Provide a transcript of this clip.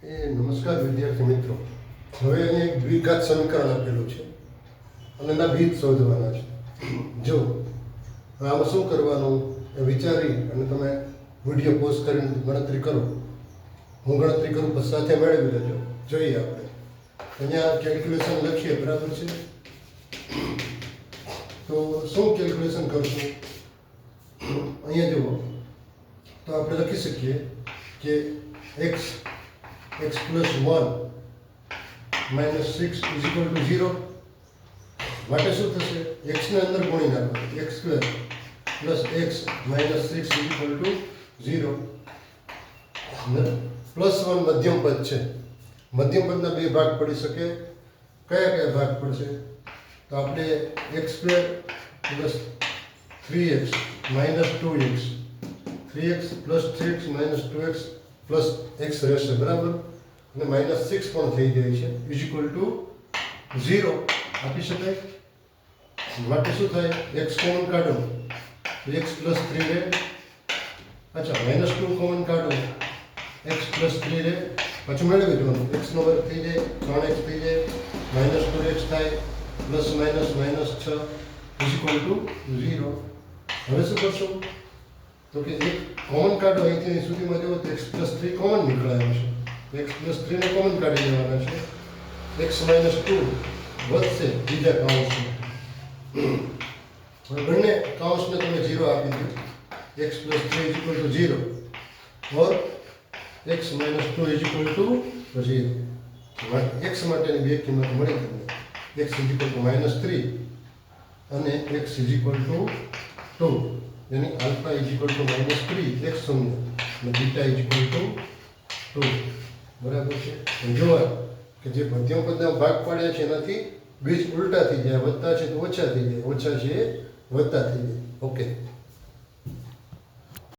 નમસ્કાર વિદ્યાર્થી મિત્રો. હવે અહીં એક દ્વિઘાત સમીકરણ આપેલું છે અને એના બીજ શોધવાના છે. જો આમાં શું કરવાનું એ વિચારી અને તમે વિડીયો પોઝ કરીને ગણતરી કરો. હું ગણતરી કરું પછી સાથે મેળવી લેજો. જોઈએ આપણે અહીંયા કેલ્ક્યુલેશન લખીએ, બરાબર છે? તો શું કેલ્ક્યુલેશન કરશું? અહીંયા જુઓ તો આપણે લખી શકીએ કે x plus 1 minus 6 is equal to 0. માટે શું થશે? x ને અંદર ગુણી નાખો. x square plus x minus 6 is equal to 0. Plus 1 મધ્યમ પદ છે. મધ્યમ પદના બે ભાગ પડી શકે. કયા કયા ભાગ પડશે? તો આપણે x square plus 3x minus 2x, 3x plus 3x minus 2x plus x રહેશે, બરાબર? અને માઇનસ 6 પણ થઈ જાય છે, ઇઝ ઇક્વલ ટુ 0 આપી શકાય. માટે શું થાય? x કોમન કાઢો તો x પ્લસ 3 રહે. અચ્છા, માઇનસ 2 કોમન કાઢો, x પ્લસ 3 રહે. પાછું મેળવી દેવાનું, x નો વર્ગ થઈ જાય, 3x થઈ જાય, માઇનસ 2x થાય, plus minus minus 6 is equal to 0. હવે શું કરશું? તો કે એક કોમન કાઢો, અહીંથી અહીં સુધીમાં જુઓ તો x પ્લસ 3 કોમન નીકળાયો છે. x પ્લસ 3 ને કોમન કાઢી લેવાના છે. x માઇનસ 2 વધશે બીજા કાઉન્સમાં. હવે બંને કાઉન્સને તમે 0 આપી દો. x plus 3 is equal to 0 or x minus 2 is equal to 0. x માટેની બે કિંમત મળી તમને. x is equal to minus 3 અને x ઇઝ ઇક્વલ ટુ 2. यानी alpha is equal to -3 x शून्य અને બીટા ઇज ઇક્વલ ટુ 2. બરાબર છે? જોવા કે જે મધ્યમ પદના ભાગ પાડ્યા છે એનાથી બીજ ઉલટા થઈ જાય. વધતા છે તો ઓછા થઈ જાય, ઓછા છે વધતા થઈ જાય. ઓકે.